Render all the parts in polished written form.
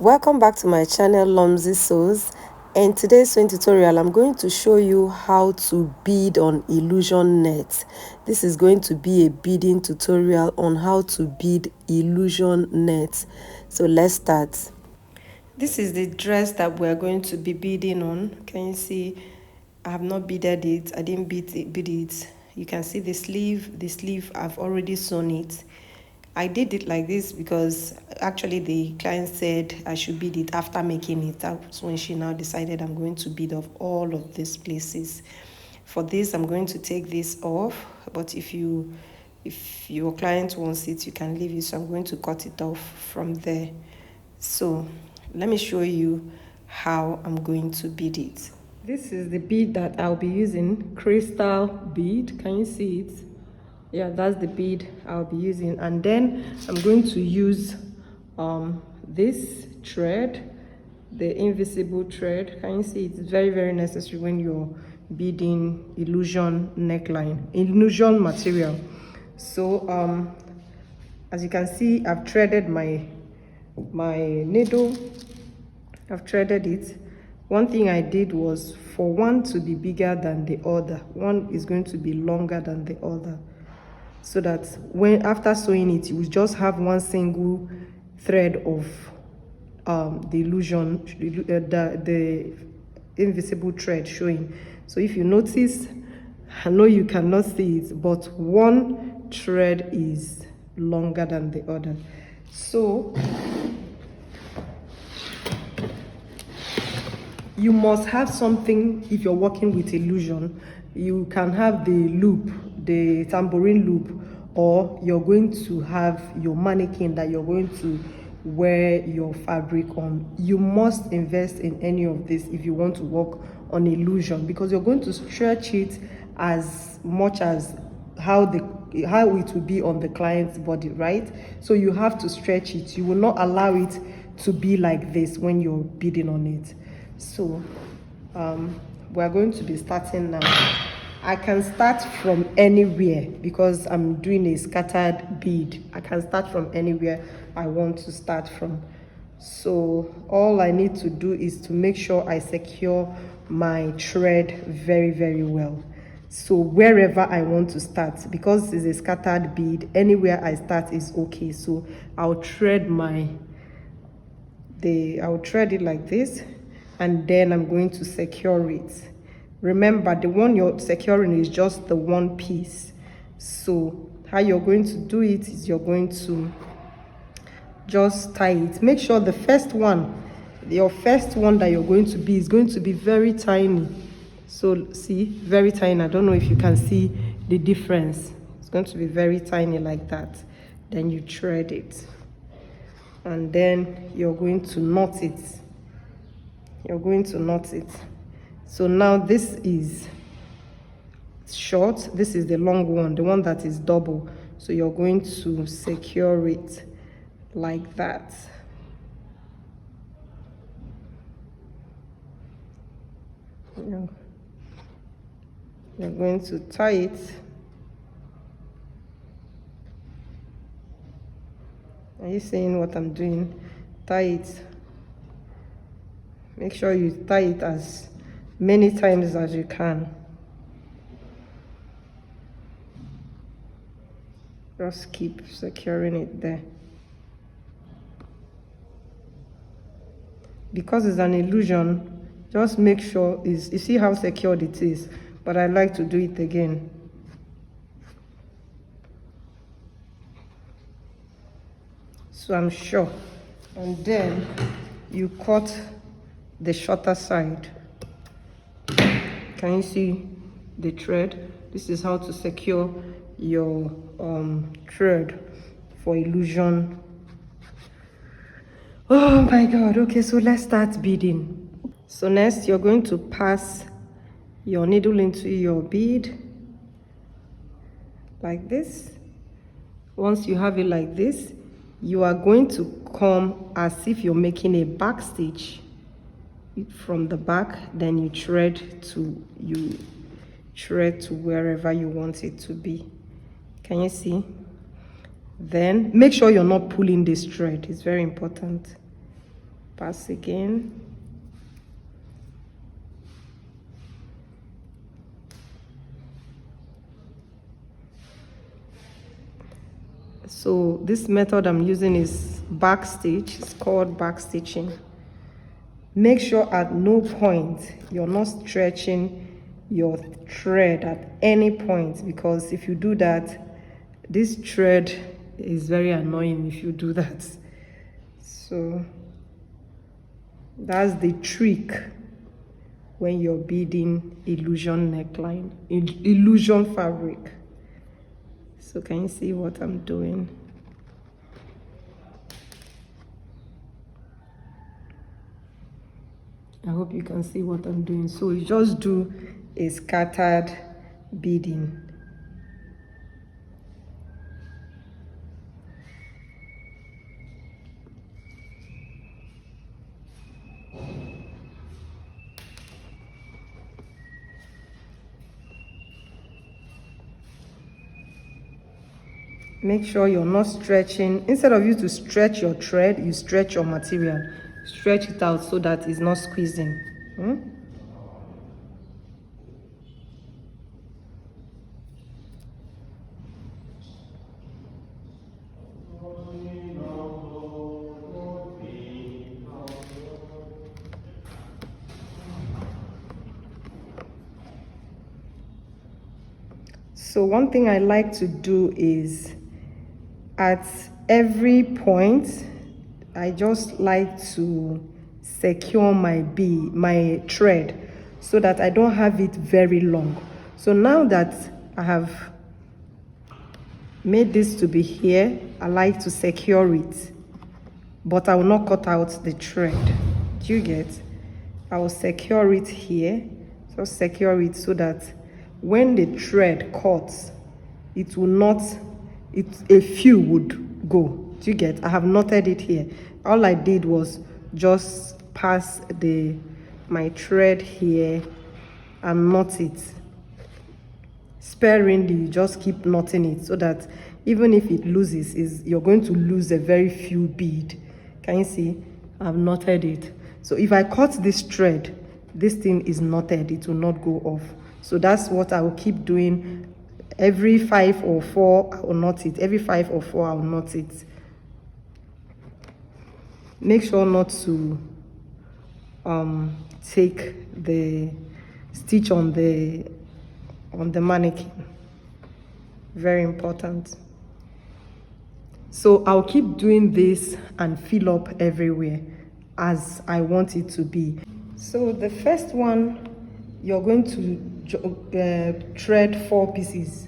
Welcome back to my channel Lomzy Sews. In today's sewing tutorial, I'm going to show you how to bead on illusion net. This is going to be a beading tutorial on how to bead illusion net. So let's start. This is the dress that we're going to be beading on. Can you see? I have not beaded it. I didn't bead it. You can see the sleeve. I've already sewn it. I did it like this because actually the client said I should bead it after making it. That's when she now decided I'm going to bead off all of these places. For this, I'm going to take this off, but if your client wants it, you can leave it. So I'm going to cut it off from there. So let me show you how I'm going to bead it. This is the bead that I'll be using, crystal bead. Can you see it? Yeah, that's the bead I'll be using. And then I'm going to use this thread, the invisible thread. Can you see? It's very, very necessary when you're beading illusion neckline, illusion material. So as you can see, I've threaded my needle. I've threaded it. One thing I did was for one to be bigger than the other, one is going to be longer than the other, so that when after sewing it, you will just have one single thread of the illusion, the invisible thread showing. So if you notice, I know you cannot see it, but one thread is longer than the other. So you must have something. If you're working with illusion, you can have the loop, the tambourine loop, or you're going to have your mannequin that you're going to wear your fabric on. You must invest in any of this if you want to work on illusion, because you're going to stretch it as much as how it will be on the client's body, right? So you have to stretch it. You will not allow it to be like this when you're beading on it. So we're going to be starting now. I can start from anywhere because I'm doing a scattered bead. I can start from anywhere I want to start from. So all I need to do is to make sure I secure my thread very, very well. So wherever I want to start, because it's a scattered bead, anywhere I start is okay. So I'll thread I'll thread it like this, and then I'm going to secure it. Remember, the one you're securing is just the one piece. So how you're going to do it is you're going to just tie it. Make sure the first one, your first one that you're going to be is going to be very tiny. So see, very tiny. I don't know if you can see the difference. It's going to be very tiny like that. Then you thread it, and then you're going to knot it. You're going to knot it. So now this is short, this is the long one, the one that is double. So you're going to secure it like that. You're going to tie it. Are you seeing what I'm doing? Tie it. Make sure you tie it as many times as you can. Just keep securing it there. Because it's an illusion, just make sure you see how secured it is, but I like to do it again. So I'm sure. And then you cut the shorter side. Can you see the thread? This is how to secure your thread for illusion. Oh my god. Okay, so let's start beading. So next, you're going to pass your needle into your bead like this. Once you have it like this, you are going to come as if you're making a back stitch from the back. Then you thread to wherever you want it to be. Can you see? Then make sure you're not pulling this thread. It's very important. pass again. So this method I'm using is back stitch. It's called back stitching. Make sure at no point you're not stretching your thread at any point, because if you do that, this thread is very annoying if you do that. So that's the trick when you're beading illusion neckline, illusion fabric. So can you see what I'm doing? I hope you can see what I'm doing. So you just do a scattered beading. Make sure you're not stretching. Instead of you to stretch your thread, you stretch your material. Stretch it out so that it's not squeezing. So one thing I like to do is at every point, I just like to secure my thread so that I don't have it very long. So now that I have made this to be here, I like to secure it, but I will not cut out the thread. Do you get? I will secure it here. Just secure it so that when the thread cuts, it will not, a few would go. Do you get? I have knotted it here. All I did was just pass my thread here and knot it sparingly. You just keep knotting it so that even if it loses, you're going to lose a very few bead. Can you see? I've knotted it. So if I cut this thread, this thing is knotted, it will not go off. So that's what I will keep doing. Every 5 or 4 I will knot it. Every 5 or 4 I will knot it. Make sure not to take the stitch on the mannequin. Very important. So I'll keep doing this and fill up everywhere as I want it to be. So the first one, you're going to thread 4 pieces.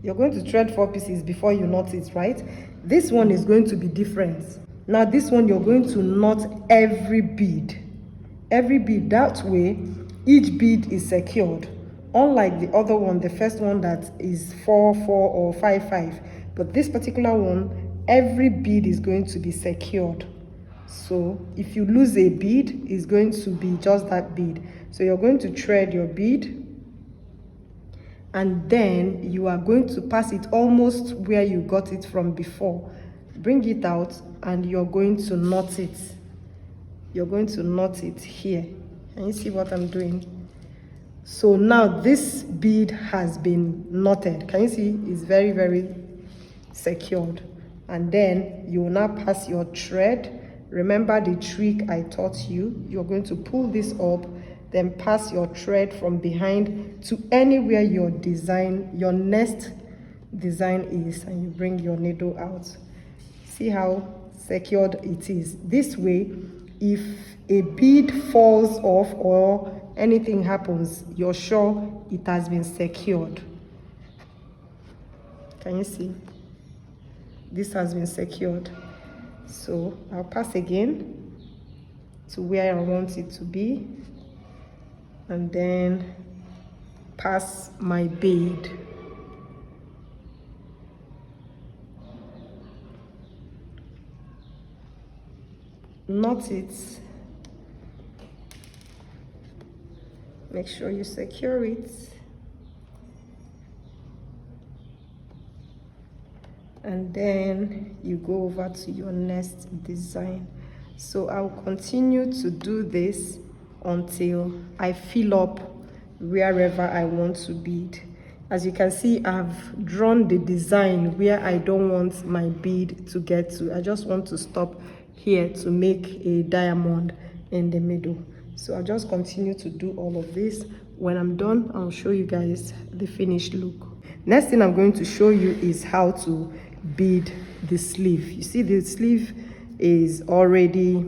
You're going to thread 4 pieces before you knot it, right? This one is going to be different. Now this one, you're going to knot every bead. Every bead. That way, each bead is secured. Unlike the other one, the first one that is 4, 4 or 5, 5. But this particular one, every bead is going to be secured. So if you lose a bead, it's going to be just that bead. So you're going to thread your bead, and then you are going to pass it almost where you got it from before. Bring it out and you're going to knot it. You're going to knot it here. Can you see what I'm doing? So now this bead has been knotted. Can you see? It's very, very secured. And then you will now pass your thread. Remember the trick I taught you. You're going to pull this up, then pass your thread from behind to anywhere your next design is, and you bring your needle out. See how secured it is. This way, if a bead falls off or anything happens, you're sure it has been secured. Can you see? This has been secured. So I'll pass again to where I want it to be, and then pass my bead. Knot it. Make sure you secure it. And then you go over to your next design. So I'll continue to do this until I fill up wherever I want to bead. As you can see, I've drawn the design where I don't want my bead to get to. I just want to stop here to make a diamond in the middle. So I'll just continue to do all of this. When I'm done, I'll show you guys the finished look. Next thing I'm going to show you is how to bead the sleeve. You see the sleeve is already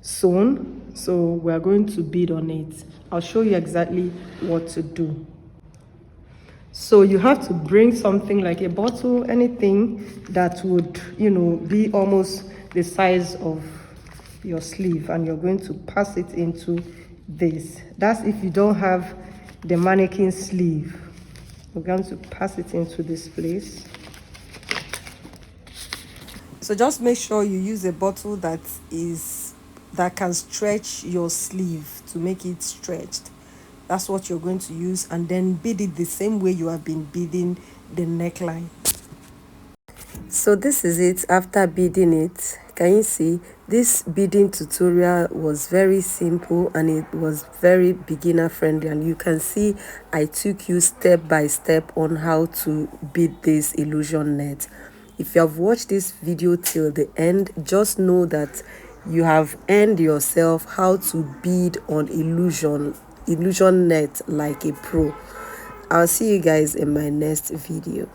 sewn, so we're going to bead on it. I'll show you exactly what to do. So you have to bring something like a bottle, anything that would, be almost the size of your sleeve, and you're going to pass it into this. That's if you don't have the mannequin sleeve. We're going to pass it into this place. So just make sure you use a bottle that can stretch your sleeve to make it stretched. That's what you're going to use, and then bead it the same way you have been beading the neckline. So this is it after beading it. Can you see? This beading tutorial was very simple and it was very beginner friendly, and you can see I took you step by step on how to bead this illusion net. If you have watched this video till the end, just know that you have earned yourself how to bead on illusion net like a pro. I'll see you guys in my next video.